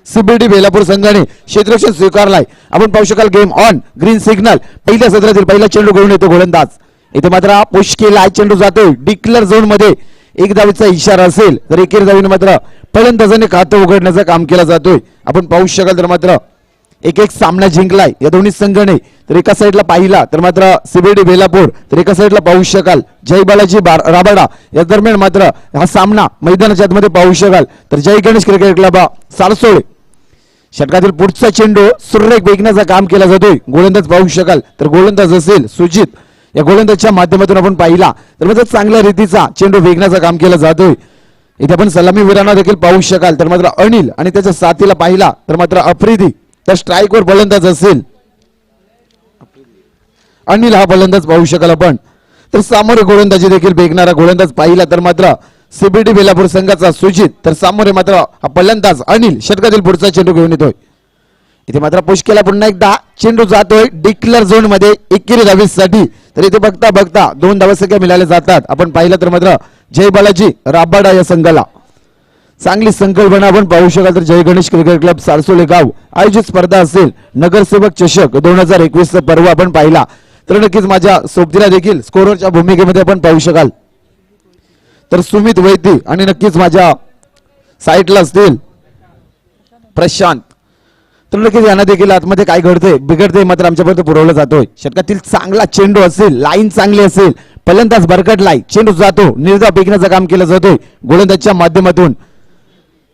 CBD Belapur संघाने क्षेत्ररक्षण स्वीकारलाय. आपण पाहू शकाल गेम ऑन ग्रीन सिग्नल. पहिल्या सत्रातील पहिला चेंडू घेऊन येतो गोलंदाज. इथे मात्र पुश केला, चेंडू जातोय डिक्लेअर झोन मध्ये. एक धावेचा इशारा असेल तर एकेरी धावेने मात्र फलंदाजाने खातं उघडण्याचं काम केलं जातोय. आपण पाहू शकाल तर मात्र एक एक सामना जिंकलाय या दोन्ही संघाने. तर एका साईडला पाहिला तर मात्र सीबीडी बेलापूर, तर एका साईडला पाहू शकाल जय बालाजी राबाडा. या दरम्यान मात्र हा सामना मैदानाच्या आतमध्ये पाहू शकाल तर जय गणेश क्रिकेट क्लब सारसोळे. षटकातील पुढचा चेंडू सुरेख वेगण्याचं काम केला जातोय. गोलंदाज पाहू शकाल तर गोलंदाज असेल सुजित. या गोलंदाजच्या माध्यमातून आपण पाहिला तर मात्र चांगल्या रीतीचा चेंडू वेगण्याचं काम केलं जातोय. इथे आपण सलामी वीरांना देखील पाहू शकाल तर मात्र अनिल आणि त्याच्या साथीला पाहिला तर मात्र आफ्रिदी. तर स्ट्राईकवर फलंदाज असेल अनिल, हा फलंदाज पाहू शकाल आपण. तर सामोरे गोलंदाजी देखील बेगणारा गोलंदाज पाहिला तर मात्र सीबीडी बेलापूर संघाचा सुजित. तर सामोरे मात्र हा फलंदाज अनिल षटकातील पुढचा चेंडू घेऊन येतोय. इथे मात्र पुश केला, पुन्हा एकदा चेंडू जातोय डिक्लेअर झोन मध्ये एकेरी धावेसाठी. तर इथे बघता बघता 2 धावसंख्या मिळाल्या जातात. आपण पाहिलं तर मात्र जय बालाजी राबाडा या संघाला चांगली संकल्पना आपण पाहू शकाल तर जय गणेश क्रिकेट क्लब सारसोळे गाव आयोजित स्पर्धा असेल नगरसेवक चषक 2021 पर्व आपण पाहिला तर नक्कीच माझ्या सोबतीला देखील स्कोररच्या भूमिकेमध्ये आपण पाहू शकाल तर सुमित वैद्य आणि नक्कीच माझ्या साईटला असतील प्रशांत. तर नक्कीच यांना देखील आतमध्ये काय घडते बिघडते मात्र आमच्यापर्यंत पुरवलं जातोय. षटकातील चांगला चेंडू असेल, लाईन चांगली असेल, फलंदाज भरकटलाय, चेंडू जातो निर्धाव फेकण्याचं काम केलं जातोय गोलंदाजच्या माध्यमातून.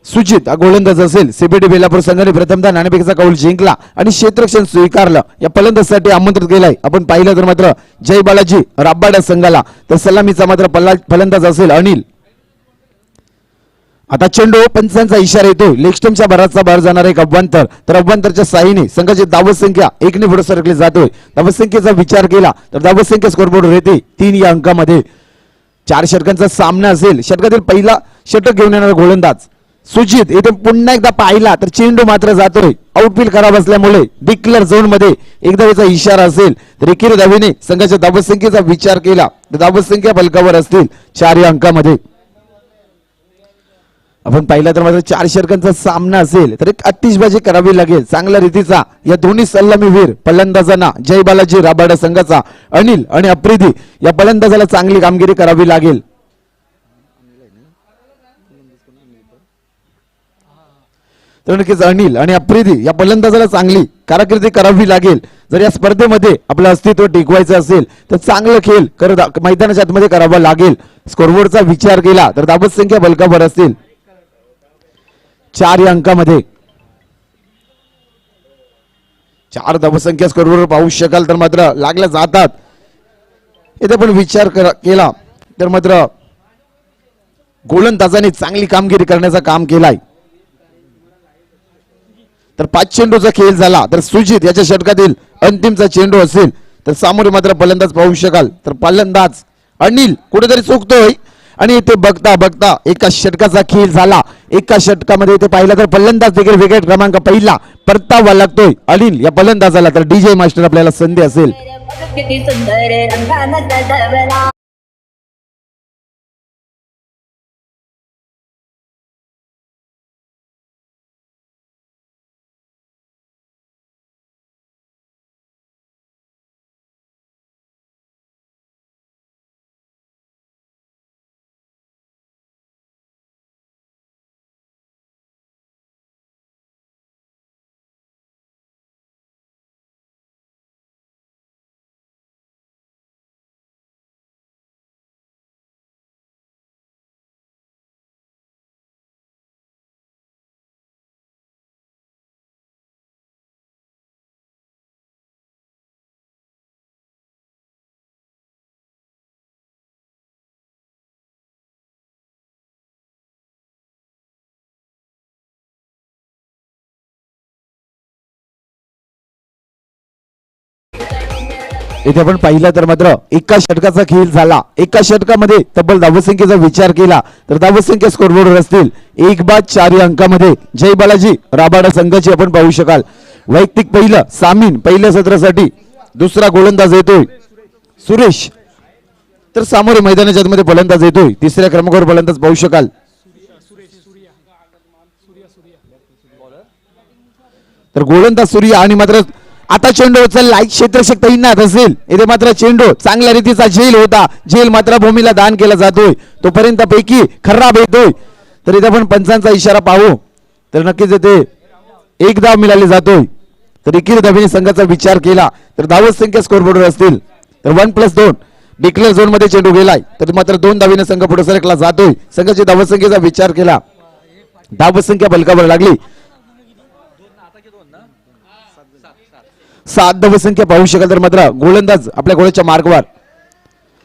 सुजित हा गोलंदाज असेल. सीबीडी बेलापूर संघाने प्रथमतः नाणेफेकीचा कौल जिंकला आणि क्षेत्ररक्षण स्वीकारलं. या फलंदाजासाठी आमंत्रित केलाय. आपण पाहिलं तर मात्र जय बालाजी राबाडा संघाला. तर सलामीचा मात्र फलंदाज असेल अनिल. आता चेंडू पंचांचा इशारा येतोय. लेग स्टंपच्या भराचा भर जाणार एक अभ्यंतर. तर अभ्यंतरच्या साईने संघाची धावसंख्या 1 ने पुढे सरकली जातोय. धावसंख्येचा विचार केला तर धावसंख्या स्कोरबोर्डवर येते 3 या अंकामध्ये. 4 षटकांचा सामना असेल. षटकातील पहिला षटक घेऊन येणारा गोलंदाज सुजित. इथे पुन्हा एकदा पाहिला तर चेंडू मात्र जातोय. आउटफील्ड खराब असल्यामुळे डिक्लेअर झोन मध्ये एक धावेचा इशारा असेल तर एकेरी धावेने संघाच्या धावसंख्येचा विचार केला तर धावसंख्या फलकावर असतील 4 या अंकामध्ये. आपण पाहिलं तर मात्र 4 षटकांचा सामना असेल तर एक आतिषबाजी करावी लागेल चांगल्या रीतीचा. या दोन्ही सलामीवीर फलंदाजांना जय बालाजी राबाडा संघाचा अनिल आणि आफ्रिदी या फलंदाजाला चांगली कामगिरी करावी लागेल. तर नक्कीच अनिल आणि आफ्रिदी या फलंदाजाला चांगली कारकिर्दी करावी लागेल. जर या स्पर्धेमध्ये आपलं अस्तित्व टिकवायचं असेल तर चांगलं खेळ मैदानाच्या आतमध्ये करावा लागेल. स्कोरबोर्डचा विचार केला तर धावसंख्या फलकावर असतील 4 या अंकामध्ये. 4 धावसंख्या स्कोरबोर्डवर पाहू शकाल तर मात्र लागल्या जातात. इथे पण विचार केला तर मात्र गोलंदाजाने चांगली कामगिरी करण्याचं काम केलाय. तर 5 चेंडूचा खेळ झाला तर सुजित याच्या षटकातील अंतिमचा चेंडू असेल तर सामोरे मात्र फलंदाज पाहू शकाल तर फलंदाज अनिल कुठेतरी चुकतोय आणि इथे बघता बघता एका षटकाचा खेळ झाला. एका षटकामध्ये इथे पाहिला तर फलंदाज देखील विकेट क्रमांक पहिला परतावा लागतोय अनिल या फलंदाजाला. तर डीजे मास्टर आपल्याला संधी असेल. इथे आपण पाहिलं तर मात्र एका षटकाचा खेळ झाला. एका षटकामध्ये तब्बल धावसंख्येचा विचार केला तर धावसंख्या स्कोरबोर्डवर असतील 1/4 या अंकामध्ये. जय बालाजी राबाडा संघाची आपण पाहू शकाल. वैयक्तिक पहिलं सामीन पहिल्या सत्रासाठी. दुसरा गोलंदाज येतोय सुरेश. तर सामोरे मैदानाच्या आतमध्ये फलंदाज येतोय 3ऱ्या क्रमांकावर फलंदाज पाहू शकाल तर गोलंदाज सूर्य आणि मात्र आता चेंडू उचललाय क्षेत्ररक्षक तैनात असेल इथे मात्र चेंडू चांगल्या रीतीचा झेल होता झेल मात्र भूमीला दान केला जातोय तोपर्यंत पैकी खराब येतोय तर इथे आपण पंचांचा इशारा पाहू तर नक्कीच इथे एक धाव मिळाली जातोय तर एकीर धावेने संघाचा विचार केला तर धावत संख्या स्कोरबोर्डवर असतील तर 1+2 डिक्लेअर झोन मध्ये चेंडू गेलाय तर मात्र 2 धावेने संघ पुढे सरकला जातोय संघाची धावत संख्येचा विचार केला धावत संख्या बलकावर लागली 7 धावसंख्या पाहू शकाल तर मात्र गोलंदाज आपल्या गोळ्याच्या मार्गावर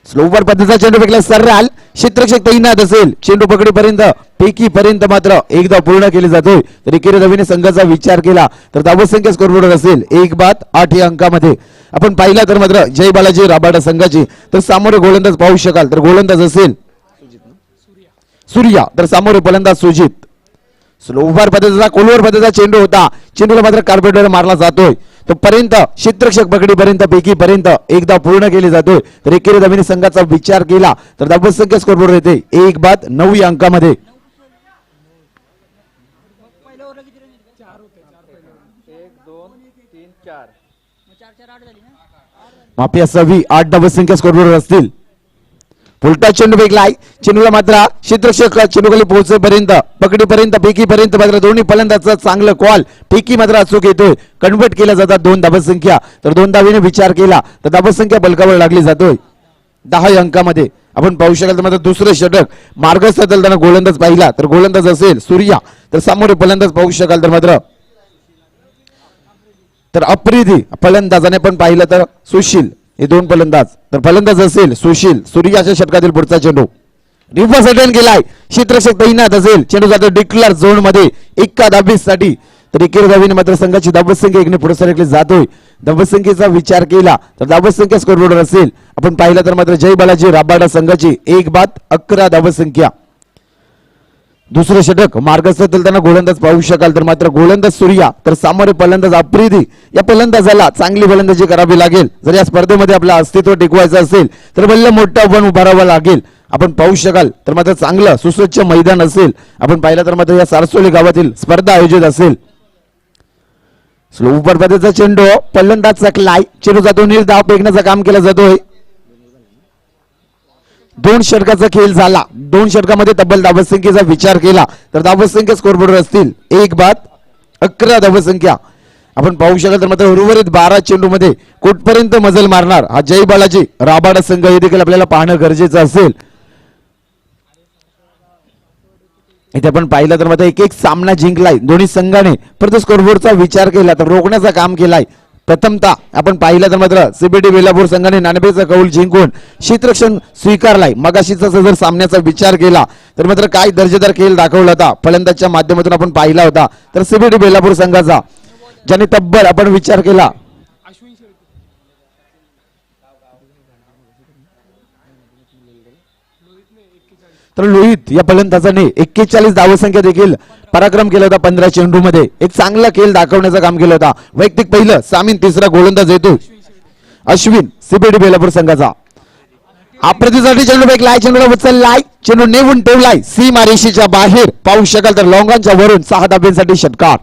स्लोवर पद्धतीचा चेंडू फेकला सरळ क्षेत्ररक्षक तैनात असेल चेंडू पकडीपर्यंत पेकी पर्यंत मात्र एक धाव पूर्ण केली जातोय तर एकेरी धावेने संघाचा विचार केला तर धावसंख्या स्कोरबोर्डवर असेल 1-8 या अंकामध्ये आपण पाहिला तर मात्र जय बालाजी राबाडा संघाची तर सामोरे गोलंदाज पाहू शकाल तर गोलंदाज असेल सूर्या तर सामोरे फलंदाज सुजित स्लोवर पद्धतीचा कोलवर पद्धतीचा चेंडू होता चेंडूला मात्र कार्पेटवर मारला जातोय तो पर्यंत क्षेत्ररक्षक पकडीपर्यंत पैकी पर्यंत एकदा पूर्ण केली जातोय तर एकेरी धावेने संघाचा विचार केला तर धावत संख्या स्कोरबोर्ड येते 1-9 या अंकामध्ये माफी असावी 8 धावत संख्या स्कोरबोर्डवर असतील उलटा चेंडू फेकलाय चेंडूला मात्र क्षेत्ररक्षक चेंडूखाली पोहोचेपर्यंत पकडीपर्यंत पेकीपर्यंत मात्र दोन्ही फलंदाजाचा चांगलं कॉल पेकी मात्र अचूक येतोय कन्वर्ट केला जातात 2 धावत संख्या तर 2 धावेने विचार केला तर धावत संख्या बलकावर लागली जातोय 10 या अंकामध्ये आपण पाहू शकाल तर मात्र दुसरे षटक मार्गस्थ चालताना गोलंदाज पाहिला तर गोलंदाज असेल सूर्या तर सामोरे फलंदाज पाहू शकाल तर मात्र तर अप्रिधी फलंदाजाने पण पाहिलं तर सुशील हे 2 फलंदाज तर फलंदाज असेल सुशील सूर्याच्या षटकातील पुढचा चेंडू रिव्हर्स अटेंड केलाय क्षेत्ररक्षक तैनात असेल चेंडू जातो डिक्लेअर झोन मध्ये एका धावेसाठी तर एकेरी धावेने मात्र संघाची धावत संख्या एकने पुढे सरकली जातोय धावत संख्येचा विचार केला तर धावत संख्या स्कोरबोर्डवर असेल आपण पाहिलं तर मात्र जय बालाजी राबाडा संघाची 1-11 धावत संख्या दुसरे षटक मार्गस्थ चालताना गोलंदाज पाहू शकाल तर मात्र गोलंदाज सूर्या तर सामोरे फलंदाज अप्रिधी या फलंदाजाला चांगली फलंदाजी करावी लागेल जर या स्पर्धेमध्ये आपलं अस्तित्व टिकवायचं असेल तर भले मोठं पण उभारावं लागेल आपण पाहू शकाल तर मात्र चांगलं सुसज्ज मैदान असेल आपण पाहिलं तर मात्र या सारसोली गावातील स्पर्धा आयोजित असेल स्लो उपर पद्धतीचा चेंडू फलंदाज चकलाय चेंडू जातो निर्धाव फेकण्याचं काम केलं जातोय 2 षटकाचा खेळ झाला 2 षटकामध्ये तब्बल धावत संख्येचा विचार केला तर धावत संख्या स्कोरबोर्डवर असतील 1-11 धावत संख्या आपण पाहू शकाल तर मात्र उर्वरित 12 चेंडू मध्ये कुठपर्यंत मजल मारणार हा जय बालाजी राबाडा संघ हे देखील आपल्याला पाहणं गरजेचं असेल इथे आपण पाहिलं तर मात्र एक सामना जिंकलाय दोन्ही संघाने परंतु स्कोरबोर्डचा विचार केला तर रोखण्याचं काम केलाय प्रथमतः आपण पाहिलं तर मात्र सीबीडी बेलापूर संघाने नाणेफेकचा कौल जिंकून क्षेत्ररक्षण स्वीकारलाय मगाशीचा जर सामन्याचा विचार केला तर मात्र काय दर्जेदार खेळ दाखवला होता फलंदाजच्या माध्यमातून आपण पाहिला होता तर सीबीडी बेलापूर संघाचा ज्याने तब्बल आपण विचार केला तर लोहित या फलंदाजाने 41 धावसंख्या देखील पराक्रम केला होता 15 चेंडू मध्ये एक चांगला खेळ दाखवण्याचं काम केलं होता वैयक्तिक पहिलं सामीन तिसरा गोलंदाज येतो अश्विन सीबीडी बेलापूर संघाचा अप्रतिसाठी चेंडू फेकलाय चेंडूला उचललाय चेंडू नेऊन ठेवलाय सीमारेषेच्या बाहेर पाहू शकाल तर लॉंगांच्या वरून 6 धाब्यांसाठी षटकार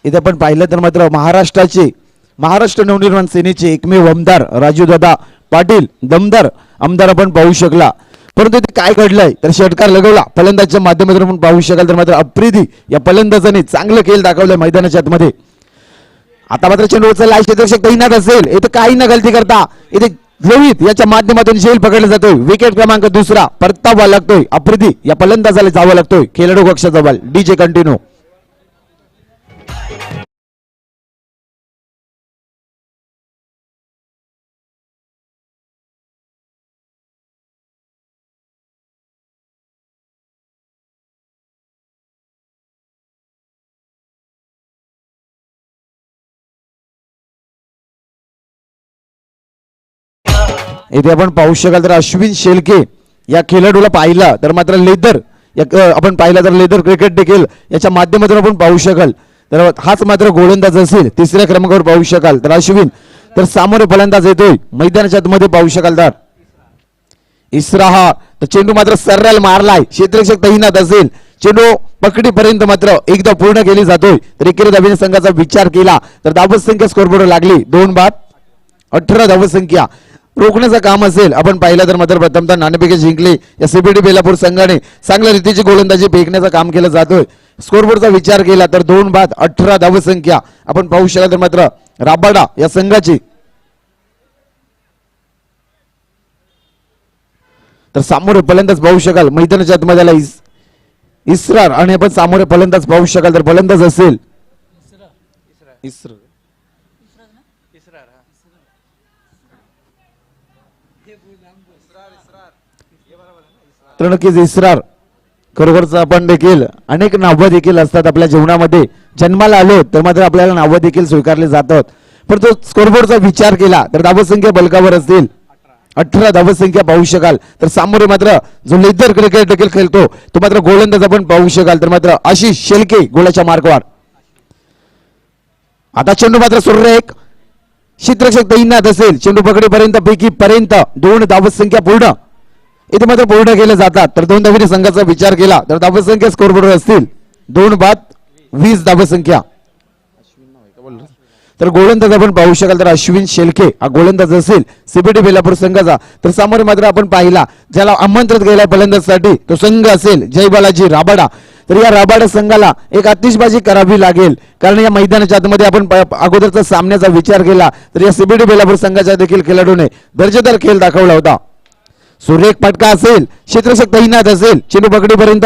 इथे आपण पाहिलं तर मात्र महाराष्ट्र नवनिर्माण सेनेचे एकमेव आमदार राजूदादा पाटील दमदार आमदार आपण पाहू शकला परंतु ते काय घडलंय तर षटकार लगवला फलंदाजच्या माध्यमातून आपण पाहू शकाल तर मात्र अप्रिधी या फलंदाजाने चांगलं खेळ दाखवलंय मैदानाच्या आतमध्ये आता मात्र चेंडू उचलला क्षेत्ररक्षक तैनात असेल इथे काही न गलती करता इथे लोहित याच्या माध्यमातून झेल पकडला जातोय विकेट क्रमांक 2 परतावा लागतोय अप्रिधी या फलंदाजाला जावं लागतोय खेळाडू कक्ष जवळ डीजे कंटिन्यू इथे आपण पाहू शकाल तर अश्विन शेलके या खेळाडूला पाहिलं तर मात्र लेदर आपण पाहिलं तर लेदर क्रिकेट देखील याच्या माध्यमातून आपण पाहू शकाल. तर हाच मात्र गोलंदाज असेल. तिसऱ्या क्रमांकावर पाहू शकाल तर अश्विन. तर सामोरे फलंदाज येतोय मैदानाच्या आतमध्ये पाहू शकाल. तर इसरा हा तर चेंडू मात्र सर्राल मारलाय. क्षेत्ररक्षक तैनात असेल. चेंडू पकडीपर्यंत मात्र एकदा पूर्ण केली जातोय. तर एकेरी धाबीने संघाचा विचार केला तर धावसंख्या स्कोरबोर्ड लागली 2 बाद 18 धावसंख्या. रोखण्याचं काम असेल आपण पाहिलं तर मात्र प्रथमतः नाणेफेक जिंकले. या सीबीडी बेलापूर संघाने चांगल्या रीतीची गोलंदाजी फेकण्याचं काम केलं जातोय. स्कोरबोर्डचा विचार केला तर 2 बाद 18 धावसंख्या आपण पाहू शकाल. तर मात्र राबाडा या संघाची तर सामोरे फलंदाज पाहू शकाल मैदानाच्या आतमध्ये इसरार आणि आपण सामोरे फलंदाज पाहू शकाल. तर फलंदाज असेल तर नक्कीच इसरार खरोखरच आपण देखील अनेक नावं देखील असतात आपल्या जीवनामध्ये. जन्माला आलो तर मात्र आपल्याला नावं देखील स्वीकारले जातात. परंतु स्कोरबोर्डचा विचार केला तर धावसंख्या बलकावर असतील 18 धावसंख्या पाहू शकाल. तर सामोरे मात्र जो लेदर क्रिकेट देखील खेळतो तो मात्र गोलंदाज आपण पाहू शकाल. तर मात्र आशिष शेलके गोलाच्या मार्गावर. आता चेंडू मात्र सुरेख क्षेत्ररक्षक तैनात असेल. चेंडू पकडीपर्यंत पैकी पर्यंत 2 धावसंख्या पूर्ण इथे मात्र पूर्ण केले जातात. तर 2 धावीने संघाचा विचार केला तर धावसंख्या स्कोरबोर्डवर असतील 2 बाद 20 धावसंख्या. तर गोलंदाज आपण पाहू शकाल तर अश्विन शेलके हा गोलंदाज असेल सीबीडी बेलापूर संघाचा. तर समोर मात्र आपण पाहिला ज्याला आमंत्रित केला फलंदाजसाठी तो संघ असेल जय बालाजी राबाडा. तर या राबाडा संघाला एक आतिषबाजी करावी लागेल कारण या मैदानाच्या आतमध्ये आपण अगोदरचा सामन्याचा विचार केला तर या सीबीडी बेलापूर संघाच्या देखील खेळाडूने दर्जेदार खेळ दाखवला होता. सुरेख फटका असेल. क्षेत्ररक्षक तैनात असेल. चेंडू पकडीपर्यंत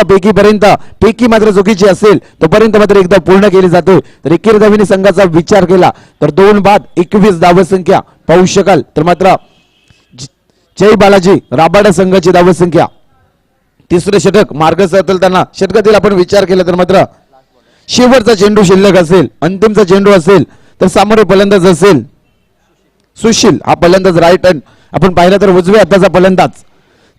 पैकी मात्र चुकीची असेल तोपर्यंत मात्र एकदा पूर्ण केली जाते. तर एकेरी धावीने संघाचा विचार केला तर 2 बाद 21 धावसंख्या पाहू शकाल. तर मात्र जय बालाजी राबाडा संघाची धावसंख्या. तिसरे षटक मार्ग साधताना षटकातील आपण विचार केला तर मात्र शेवटचा चेंडू शिल्लक असेल. अंतिमचा चेंडू असेल तर सामोरे फलंदाज असेल सुशील हा फलंदाज राईट हँड आपण पाहिला तर उजव्या हाताचा फलंदाज.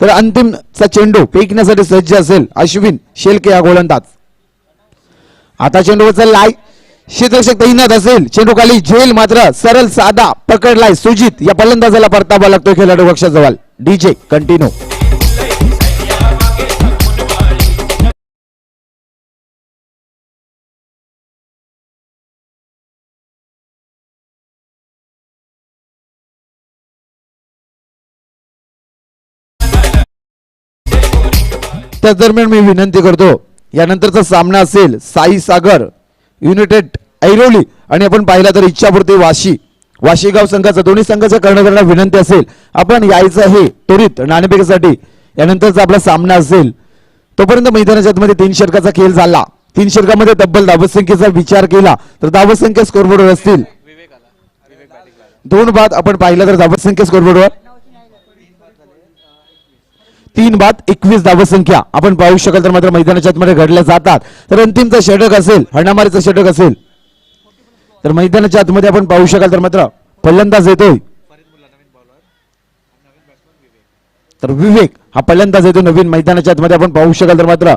तर अंतिमचा चेंडू फेकण्यासाठी सज्ज असेल अश्विन शेलके हा गोलंदाज. आता चेंडू उचललाय. क्षेत्ररक्षक तैनात असेल. चेंडू खाली झेल मात्र सरळ साधा पकडलाय सुजित. या फलंदाजाला परतावा लागतोय खेळाडू पक्षाजवळ. DJ continue. त्या दरम्यान मी विनंती करतो यानंतरचा सामना असेल साई सागर युनायटेड ऐरोली आणि आपण पाहिला तर इच्छापूर्ती वाशीगाव संघाचा. दोन्ही संघाच्या कर्णधारांना विनंती असेल आपण यायचं आहे त्वरित नाणेफेकीसाठी. यानंतरचा आपला सामना असेल तोपर्यंत मैदानाच्या आतमध्ये 3 षटकाचा खेळ झाला. 3 षटकामध्ये तब्बल धावसंख्येचा विचार केला तर धावसंख्या स्कोरबोर्डवर असतील 2 बाद आपण पाहिला तर धावसंख्या स्कोरबोर्डवर 3 बाद 21 धावसंख्या आपण पाहू शकाल. तर मात्र मैदानाच्या आतमध्ये घडल्या जातात. तर अंतिमचा षटक असेल हणामारीचा षटक असेल तर मैदानाच्या आतमध्ये आपण पाहू शकाल. तर मात्र फलंदाज येतोय तर विवेक हा फलंदाज येतो नवीन मैदानाच्या आतमध्ये आपण पाहू शकाल. तर मात्र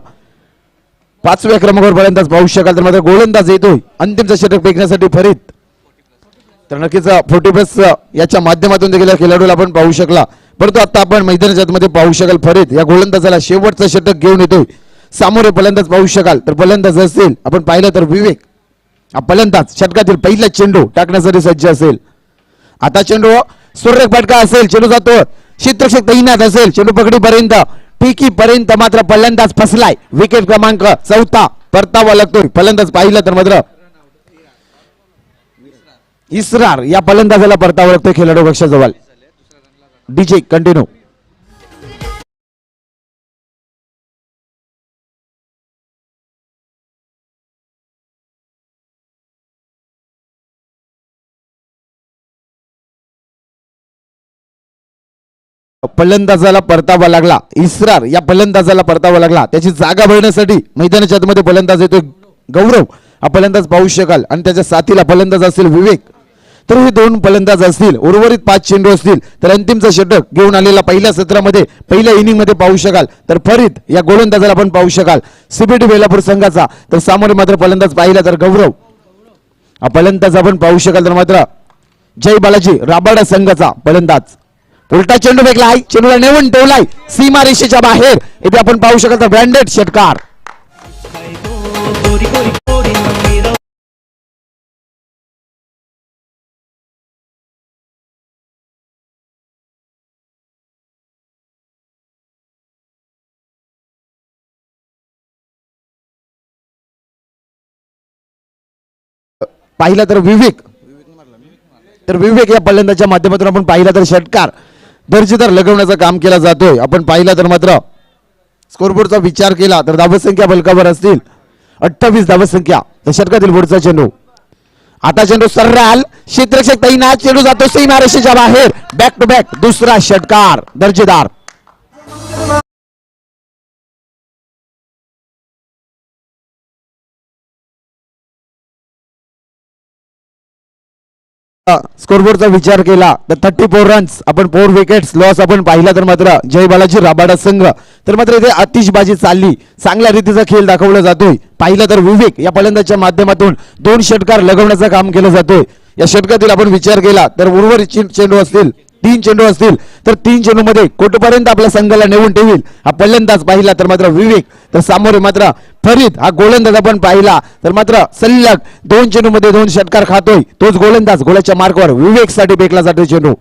5व्या क्रमांकावर फलंदाज पाहू शकाल. तर मात्र गोलंदाज येतोय अंतिमचा षटक फेकण्यासाठी फरीद. तर नक्कीच 40+ याच्या माध्यमातून देखील खेळाडूला आपण पाहू शकला. परंतु आता आपण मैदानाच्या आतमध्ये पाहू शकाल फरीद या गोलंदाजाला शेवटचं षटक घेऊन येतोय. सामोरे फलंदाज पाहू शकाल तर फलंदाज असेल आपण पाहिलं तर विवेक हा फलंदाज षटकातील पहिला चेंडू टाकण्यासाठी सज्ज असेल. आता चेंडू सुरेख फटका असेल. चेंडू जातो. क्षेत्ररक्षक तैनात असेल. चेंडू पकडीपर्यंत पर्यंत मात्र फलंदाज फसलाय. विकेट क्रमांक 4 परतावा लागतोय. फलंदाज पाहिलं तर मात्र इसरार या फलंदाजाला परतावा लागतोय खेळाडू पक्षाजवळ. DJ continue. फलंदाजाला परतावा लागला. इसरार या फलंदाजाला परतावा लागला. त्याची जागा भरण्यासाठी मैदानाच्या आतमध्ये फलंदाज येतोय गौरव हा फलंदाज पाहू शकाल आणि त्याच्या साथीला फलंदाज असेल विवेक. तर हे दोन फलंदाज असतील, उर्वरित 5 चेंडू असतील तर अंतिमचा षटक घेऊन आलेला पहिल्या सत्रामध्ये पहिल्या इनिंग मध्ये पाहू शकाल तर फरीद या गोलंदाजाला आपण पाहू शकाल सीबीटी बेलापूर संघाचा. तर सामोरे मात्र फलंदाज पाहिला तर गौरव हा फलंदाज आपण पाहू शकाल. तर मात्र जय बालाजी राबाडा संघाचा फलंदाज उलटा चेंडू फेकलाय, चेंडूला नेऊन ठेवलाय सीमा रेषेच्या बाहेर. इथे आपण पाहू शकाल तर ब्रँडेड षटकार. पाहिला तर विवेक या फलंदाच्या माध्यमातून आपण पाहिला तर षटकार दर्जेदार लगवण्याचं काम केलं जातोय. आपण पाहिला तर मात्र स्कोरबोर्डचा विचार केला तर धावसंख्या बलकावर असतील 28 धावसंख्या. तर षटकातील पुढचा चेंडू, आता चेंडू सर्राल क्षेत्ररक्षक तैनात, चेंडू जातो सीमारेषेच्या बाहेर. बॅक टू बॅक दुसरा षटकार दर्जेदार. स्कोरबोर्डचा विचार केला तर 34 रन्स आपण 4 विकेट्स लॉस आपण पाहिला. तर मात्र जय बालाजी राबाडा संघ तर मात्र इथे आतिषबाजी चालली, चांगल्या रीतीचा खेळ दाखवला जातोय. पाहिलं तर विवेक या फलंदाजच्या माध्यमातून 2 षटकार लगवण्याचं काम केलं जातोय. या षटकातील आपण विचार केला तर उर्वरित चेंडू असतील 3 चेंडू असतील तर 3 चेंडू मध्ये कुठपर्यंत आपल्या संघाला नेऊन ठेवील हा फलंदाज पाहिला. तर मात्र विवेक तर सामोरे मात्र फरीद हा गोलंदाज आपण पाहिला. तर मात्र सलग 2 चेंडू मध्ये 2 षटकार खातोय तोच गोलंदाज. गोलाच्या मार्कवर विवेक साठी फेकला जातोय चेंडू.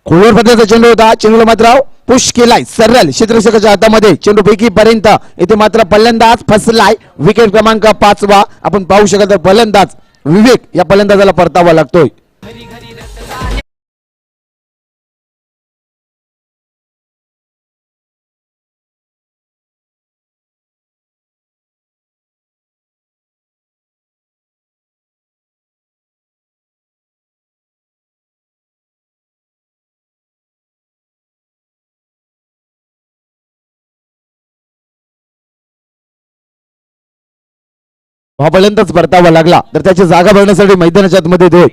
खोलवर पद्धतीचा चेंडू होता, चेंडूला मात्र पुश केलाय सरळ क्षेत्ररक्षकाच्या हातामध्ये, चेंडू पैकी पर्यंत. इथे मात्र फलंदाज फसलाय. विकेट क्रमांक 5वा आपण पाहू शकाल तर फलंदाज विवेक या फलंदाजाला परतावा लागतोय. हा फलंदाज परतावा लागला तर त्याची जागा भरण्यासाठी मैदानाच्या आतमध्ये येतोय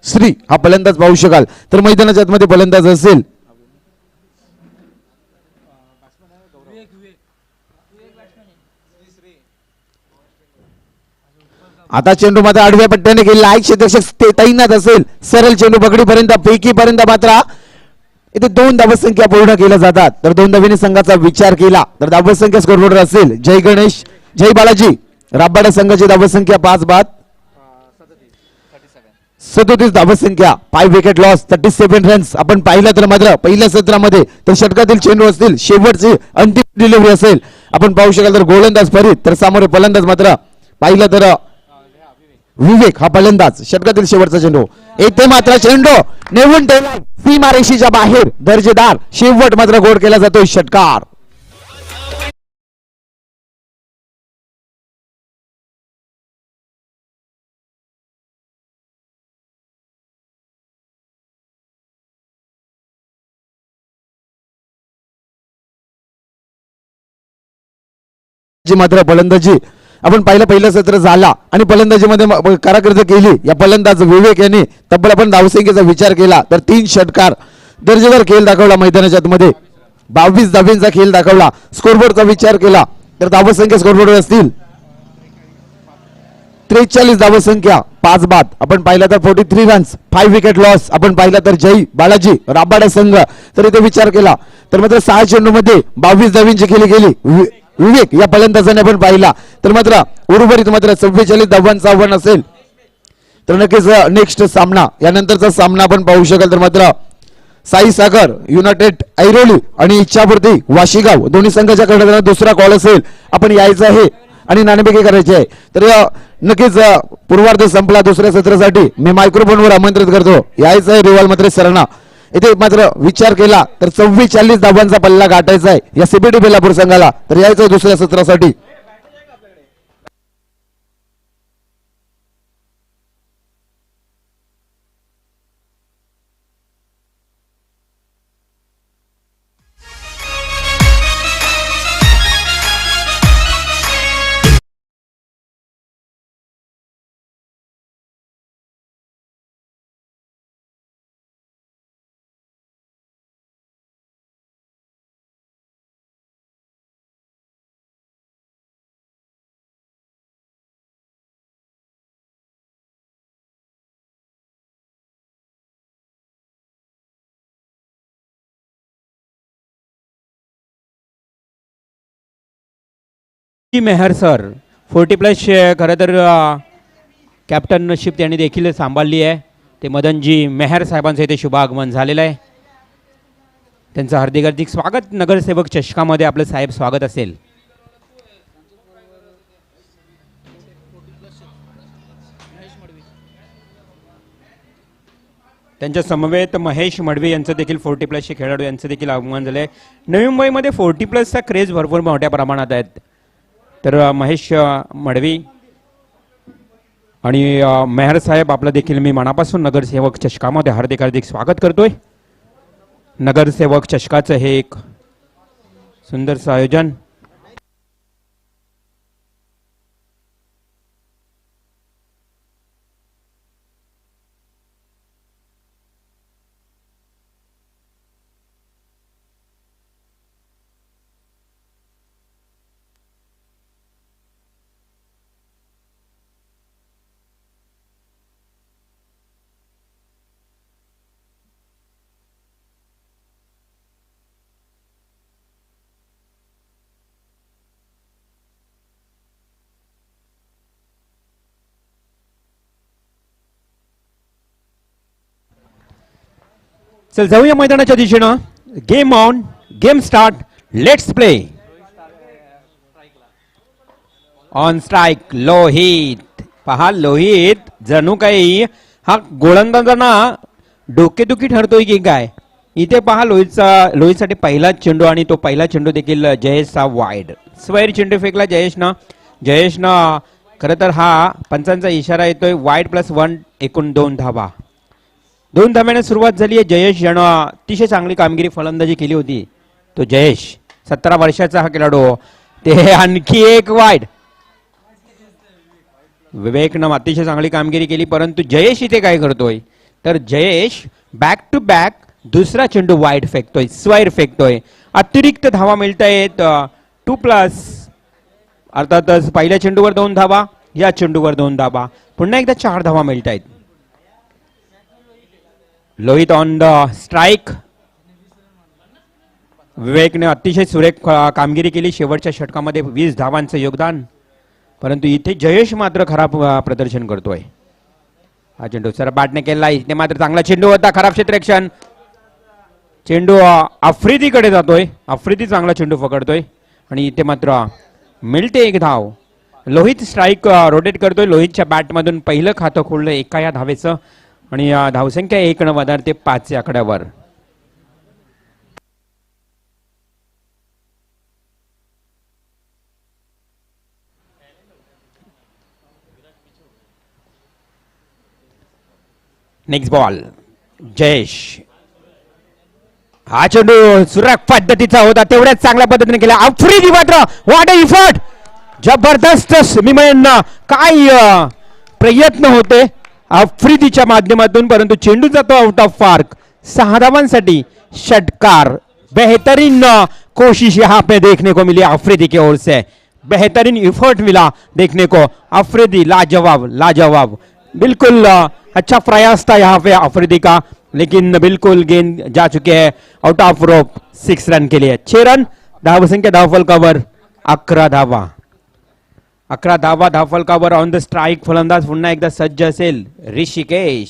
श्री हा फलंदाज पाहू शकाल. तर मैदानाच्या आतमध्ये फलंदाज असेल आता चेंडू मात्र आडव्या पट्ट्याने गेला आहे, क्षेत्ररक्षक तैनात असेल. सरळ चेंडू पकडीपर्यंत पैकीपर्यंत मात्र इथे 2 धावसंख्या पूर्ण केल्या जातात. तर 2 धावीने संघाचा विचार केला तर धावसंख्या स्कोरबोर्डवर असेल जय गणेश जय बालाजी राबाडा संघाची धावसंख्या 5 बाद 37 धावसंख्या 5 विकेट लॉस 37 रन्स आपण पाहिलं. तर मात्र पहिल्या सत्रामध्ये तर षटकातील चेंडू असतील शेवटची अंतिम डिलिव्हरी असेल आपण पाहू शकाल. तर गोलंदाज फरीद तर सामोरे फलंदाज मात्र पाहिलं तर विवेक हा फलंदाज. षटकातील शेवटचा चेंडू येथे मात्र चेंडू नेऊन ठेवला सीमारेषेच्या बाहेर. दर्जेदार शेवट मात्र गोड केला जातोय षटकार. मात्र फलंदाजी आपण पहिलं सत्र झाला आणि फलंदाजीमध्ये कारकीर्द केली या फलंदाज विवेक यांनी तब्बल आपण धावसंख्येचा विचार केला तर 3 षटकार दर्जेदार खेळ दाखवला. मैदानाच्या आतमध्ये 22 धावींचा खेळ दाखवला. स्कोरबोर्डचा विचार केला तर धावसंख्या स्कोरबोर्डवर असतील 43 धावसंख्या 5 बाद आपण पाहिला तर 43 रन्स 5 विकेट लॉस आपण पाहिला. तर जय बालाजी राबाडा संघ तर इथे विचार केला तर मात्र 6 चेंडू मध्ये 22 धावींची खेळी गेली. विवेक या फलंदाजाने आपण पाहिला तर मात्र उर्वरित मात्र 44 धावांचं आव्हान असेल. तर नक्कीच नेक्स्ट सामना यानंतरचा सामना आपण पाहू शकाल. तर मात्र साई सागर युनायटेड ऐरोली आणि इच्छापूर्ती वाशीगाव दोन्ही संघाच्या कडे दुसरा कॉल असेल. आपण यायचं आहे आणि नाणेफेकी करायची आहे. तर नक्कीच पूर्वार्ध संपला दुसऱ्या सत्रासाठी मी मायक्रोफोनवर आमंत्रित करतो. यायचं आहे रिवाल मात्र सरांना. इथे मात्र विचार केला तर 44 धावांचा पल्ला गाठायचा आहे या सीबीटी बेलापूर संघाला. तर यायचं आहे दुसऱ्या सत्रासाठी. मेहर सर 40+ खरं तर कॅप्टनशिप त्यांनी देखील सांभाळली आहे. ते मदनजी मेहर साहेबांचं इथे शुभागमन झालेलं आहे. त्यांचं हार्दिक हार्दिक स्वागत. नगरसेवक चषकामध्ये आपलं साहेब स्वागत असेल. त्यांच्या समवेत महेश मडवी यांचं देखील 40+ खेळाडू यांचं देखील आगमन झालं आहे. नवी मुंबईमध्ये 40+चा क्रेज भरपूर मोठ्या प्रमाणात आहेत. तर महेश मडवी आणि मेहर साहेब आपलं देखील मी मनापासून नगरसेवक चषकामध्ये हार्दिक हार्दिक स्वागत करतोय. नगरसेवक चषकाचं हे एक सुंदरचं आयोजन. चल जाऊया मैदानाच्या दिशेनं. Game on, game start, let's play. On strike Lohit. पहा लोहित जणू काही हा गोलंदाजांना डोकेदुखी ठरतोय की काय. इथे पहा लोहितसाठी पहिला चेंडू आणि तो पहिला चेंडू देखील जयेशचा वाईड स्वैर चेंडू फेकला जयेशनं खरं तर हा पंचांचा इशारा येतोय. वाईड +1 एकूण 2 धावा. 2 धाव्याने सुरुवात झाली आहे. जयेश यानं अतिशय चांगली कामगिरी फलंदाजी केली होती. तो जयेश 17 वर्षाचा हा खेळाडू. ते आणखी एक वाईड. विवेकनं अतिशय चांगली कामगिरी केली परंतु जयेश इथे काय करतोय तर जयेश बॅक टू बॅक दुसरा चेंडू वाईड फेकतोय, स्वैर फेकतोय. अतिरिक्त धावा मिळत आहेत 2+. अर्थातच पहिल्या चेंडूवर 2 धावा, या चेंडूवर 2 धावा, पुन्हा एकदा 4 धावा मिळत आहेत. Lohit on the strike. विवेकने अतिशय सुरेख कामगिरी केली. शेवटच्या षटकामध्ये 20 धावांचं योगदान. परंतु इथे जयेश मात्र खराब प्रदर्शन करतोय. हा चेंडू सर बॅटने केला. इथे मात्र चांगला चेंडू होता. खराब क्षेत्ररक्षण. चेंडू आफ्रिदीकडे जातोय. आफ्रिदी चांगला चेंडू पकडतोय आणि इथे मात्र मिळते 1 धाव. लोहित स्ट्राइक रोटेट करतोय. लोहितच्या बॅटमधून पहिलं खातं खोललं एका या धावेचं आणि धावसंख्या 1 न वधारते 5 या आकड्यावर. Next ball Jayesh. हा चेंडू सुरेख पद्धतीचा होता. तेवढ्याच चांगल्या पद्धतीने केला. आफ्रिदी मात्र व्हॉट अ इफर्ट. जबरदस्त स्मिमयना काय प्रयत्न होते आफ्रिदीच्या माध्यमातून परंतु चेंडू जातो आउट ऑफ पार्क. 6 धावांसाठी षटकार. बेहतरीन कोशिश यहाँ पे देखने को मिली आफ्रिदी की ओर से. बेहतरीन इफर्ट मिला देखने को. आफ्रिदी लाजवाब बिल्कुल अच्छा प्रयास था यहाँ पे आफ्रिदी का लेकिन बिल्कुल गेंद जा चुके हैं आउट ऑफ रोप. 6 रन के लिए 6 रन. धावसंख्या धावफलकावर 11 धावा. 11 धावा धावफलकावर. ऑन द स्ट्राइक फलंदाज पुन्हा एकदा सज्ज असेल ऋषिकेश.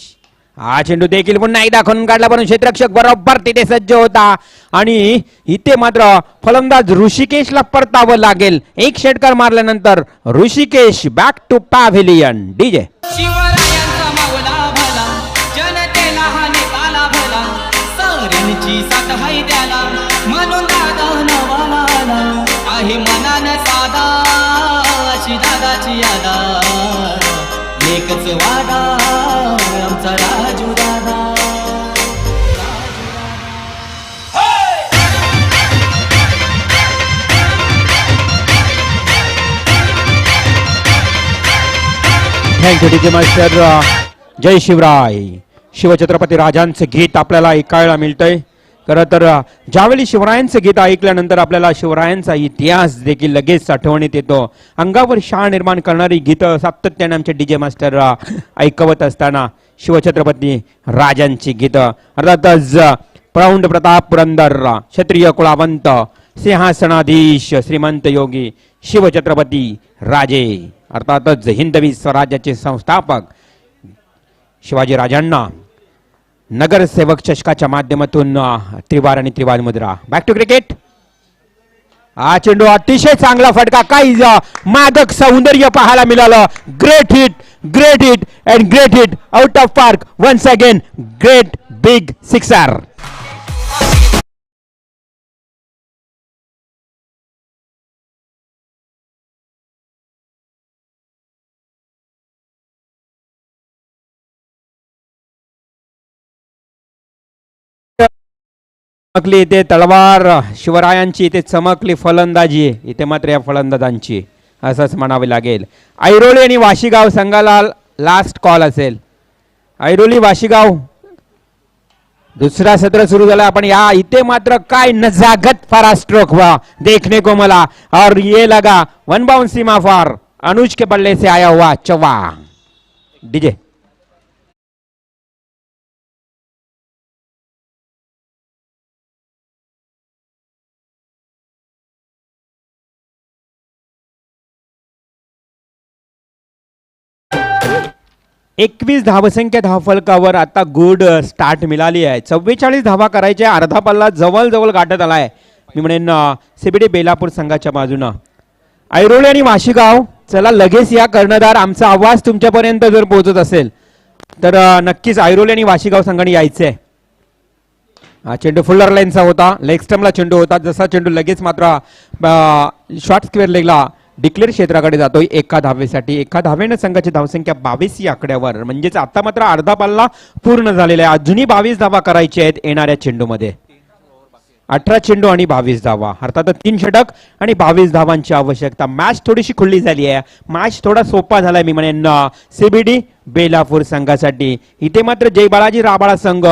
हा चेंडू देखील पुन्हा एकदा खणून काढला पण क्षेत्ररक्षक बरोबर तिथे सज्ज होता आणि इथे मात्र फलंदाज ऋषिकेशला परतावं लागेल. एक षटकार मारल्यानंतर Rishikesh back to pavilion. DJ म्हणून आहे मनान साधा अशी दादाची यादा एकच वादा आमचा राजू दादा. Thank you DJ master. जय शिवराय. शिवछत्रपती राजांचं गीत आपल्याला ऐकायला मिळतंय. खरं तर ज्यावेळी शिवरायांचं गीत ऐकल्यानंतर आपल्याला शिवरायांचा इतिहास देखील लगेच आठवणीत येतो. अंगावर शाळ निर्माण करणारी गीतं सातत्याने आमचे डीजे मास्टर ऐकवत असताना शिवछत्रपती राजांची गीतं अर्थातच प्रौंढ प्रताप पुरंदर क्षत्रिय कुळावंत सिंहासनाधीश श्रीमंत योगी शिवछत्रपती राजे अर्थातच हिंदवी स्वराज्याचे संस्थापक शिवाजी राजांना नगरसेवक चषकाच्या माध्यमातून त्रिवार आणि त्रिवार मुद्रा. Back to cricket. हा चेंडू अतिशय चांगला फटका, काही मादक सौंदर्य पाहायला मिळालं. Great hit and great hit out of park. Once again great big sixer. चमकली इथे तलवार शिवरायांची, इथे चमकली फलंदाजी, इथे मात्र या फलंदाजांची असंच म्हणावे लागेल. ऐरोली आणि वाशीगाव संघाला लास्ट कॉल असेल. ऐरोली वाशीगाव दुसरा सत्र सुरू झाला. आपण या इथे मात्र काय नजाकत फरा स्ट्रोक हुआ देखने को मिला और ये लगा वन बाउंस सीमा फॉर अनुज के बल्ले से आया हुआ चौवा. डीजे एकवीस धावसंख्या धावफलकावर आता गुड स्टार्ट मिळाली आहे. 44 धावा करायच्या, अर्धा पल्ला जवळ गाठत आलाय. मी म्हणेन सीबीडी बेलापूर संघाच्या बाजूनं. ऐरोली आणि वाशीगाव चला लगेच या कर्णधार. आमचा आवाज तुमच्यापर्यंत जर पोहोचत असेल तर नक्कीच ऐरोली आणि वाशीगाव संघाने यायचंय. हा चेंडू फुल्लर लाईनचा होता, लेग स्टम्पला चेंडू होता. जसा चेंडू लगेच मात्र शॉर्ट स्क्वेअर लेगला डिक्लेअर क्षेत्राकडे जातोय एका धावेसाठी. एका धावेनं संघाची धावसंख्या 22 या आकड्यावर, म्हणजेच आता मात्र अर्धा पल्ला पूर्ण झालेला आहे. अजूनही 22 धावा करायच्या आहेत येणाऱ्या चेंडूमध्ये. 18 चेंडू आणि 22 धावा, अर्थात 3 षटक आणि 22 धावांची आवश्यकता. मॅच थोडीशी खुल्ली झाली आहे, मॅच थोडा सोपा झालाय मी म्हणेन सीबीडी बेलापूर संघासाठी. इथे मात्र जय बालाजी राबाळा संघ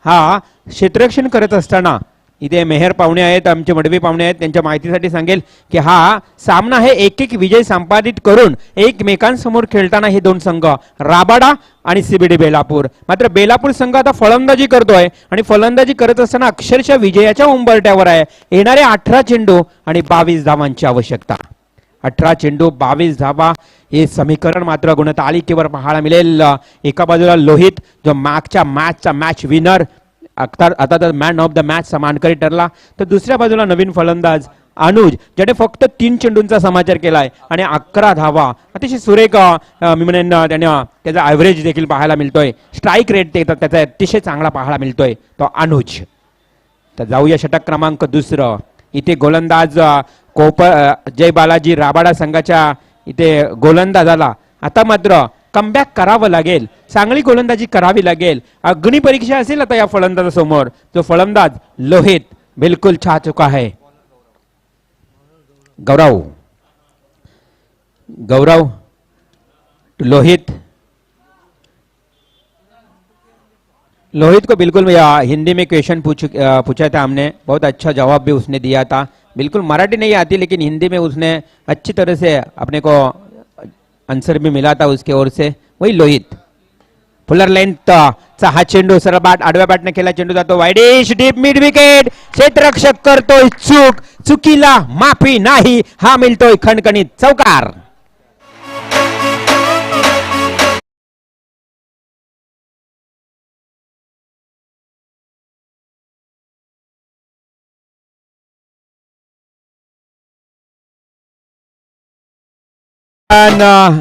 हा क्षेत्ररक्षण करत असताना इथे मेहर पाहुणे आहेत, आमचे मडवी पाहुणे आहेत. त्यांच्या माहितीसाठी सांगेल की हा सामना हे एक विजय संपादित करून एकमेकांसमोर खेळताना हे दोन संघ राबाडा आणि सीबीडी बेलापूर. मात्र बेलापूर संघ आता फलंदाजी करतोय आणि फलंदाजी करत असताना अक्षरशः विजयाच्या उंबरठ्यावर आहे. येणारे 18 चेंडू आणि 22 धावांची आवश्यकता. 18 चेंडू 22 धावा हे समीकरण मात्र गुणतालिकेवर पाहायला मिळेल. एका बाजूला लोहित जो मागच्या मॅचचा मॅच विनर आता तर मॅन ऑफ द मॅच मानकरी ठरला, तर दुसऱ्या बाजूला नवीन फलंदाज अनुज ज्याने फक्त 3 चेंडूंचा समाचार केलाय आणि 11 धावा. अतिशय सुरेख मी म्हणेन त्याने त्याचा ॲव्हरेज देखील पाहायला मिळतोय. स्ट्राईक रेट त्याचा अतिशय चांगला पाहायला मिळतोय तो अनुज. तर जाऊया षटक क्रमांक 2. इथे गोलंदाज जय बालाजी राबाडा संघाच्या इथे गोलंदाजाला आता मात्र कमबॅक करावं लागेल, चांगली गोलंदाजी करावी लागेल. अग्नी परीक्षा असेल आता या फलंदाजासमोर. जो फलंदाज लोहित बिलकुल छा चुका है. गौरव लोहित को बिल्कुल हिंदी में क्वेश्चन पूछा था हमने, बहुत अच्छा जवाब भी उसने दिया था. बिल्कुल मराठी नहीं आती लेकिन हिंदी में उसने अच्छी तरह से अपने को आंसर भी मिला था उसके ओर से. वही लोहित फुलर लेंथ चा हा चेंडू सरळ बाट आडव्या बॅटने केला. चेंडू जातो वाईडिश डीप मिड विकेट. क्षेत्ररक्षक करतोय चुकीला माफी नाही. हा मिळतोय खणखणीत चौकार.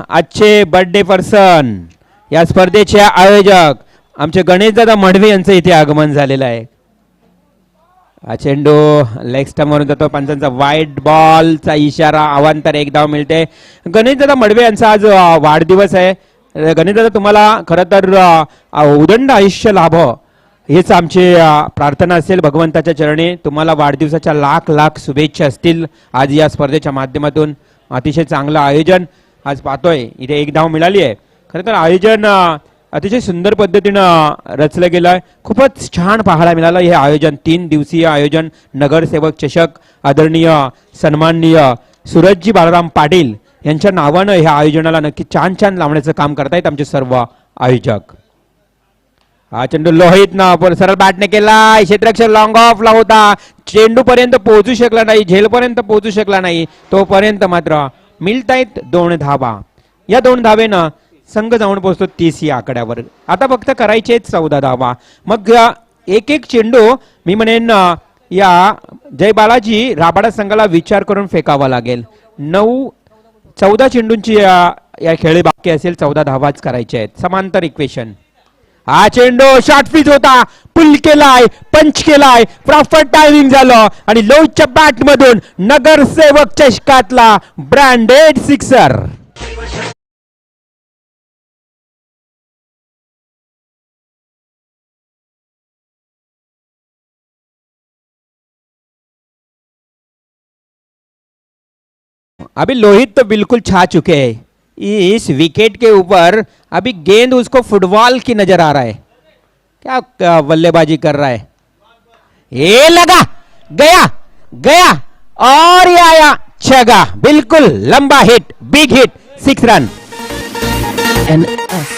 आजचे बर्थडे पर्सन या स्पर्धेचे आयोजक आमचे गणेशदादा मडवी यांचं इथे आगमन झालेलं आहे. हा चेंडू लेग स्टंप वरून जातो. पंचांचा वाईड बॉलचा इशारा. अवांतर 1 धाव मिळते. गणेशदादा मडवी यांचा आज वाढदिवस आहे. गणेशदादा तुम्हाला खरं तर उदंड आयुष्य लाभो हेच आमची प्रार्थना असेल भगवंताच्या चरणी. तुम्हाला वाढदिवसाच्या लाख शुभेच्छा असतील आज या स्पर्धेच्या माध्यमातून. अतिशय चांगलं आयोजन आज पाहतोय. इथे 1 धाव मिळाली आहे. खरं तर आयोजन अतिशय सुंदर पद्धतीनं रचलं गेलं आहे. खूपच छान पाहायला मिळालं हे आयोजन. 3 दिवसीय आयोजन. नगरसेवक चषक आदरणीय सन्माननीय सूरजजी बाळाराम पाटील यांच्या नावानं ह्या आयोजनाला नक्की छान लावण्याचं काम करतायत आमचे सर्व आयोजक. हा चेंडू लोहित ना सरळ बॅटने केला, क्षेत्ररक्षक लॉंग ऑफ ला होता, चेंडू पर्यंत पोहोचू शकला नाही, झेल पर्यंत पोहोचू शकला नाही, तोपर्यंत मात्र मिळतायत 2 धावा. या 2 धावेनं संघ जाऊन पोहोचतो 30 या आकड्यावर. आता फक्त करायचे 14 धावा. मग एक एक चेंडू मी म्हणेन या जय बालाजी राबाडा संघाला विचार करून फेकावा लागेल. 14 चेंडूंची या खेळी बाकी असेल, 14 धावाच करायचे आहेत. समांतर इक्वेशन. हा चेंडू शॉर्ट पिच होता, पुल केलाय, पंच केलाय, प्रॉपर टायमिंग झालं आणि लोच्या बॅट मधून नगरसेवक चषकातला ब्रँडेड सिक्सर. अभी लोहित तो बिल्कुल छा चुके हैं. इस विकेट के ऊपर अभी गेंद उसको फुटबॉल की नजर आ रहा है. क्या बल्लेबाजी कर रहा है. ये लगा, गया गया और ये आया छगा. बिल्कुल लंबा hit, big hit, 6 run. NS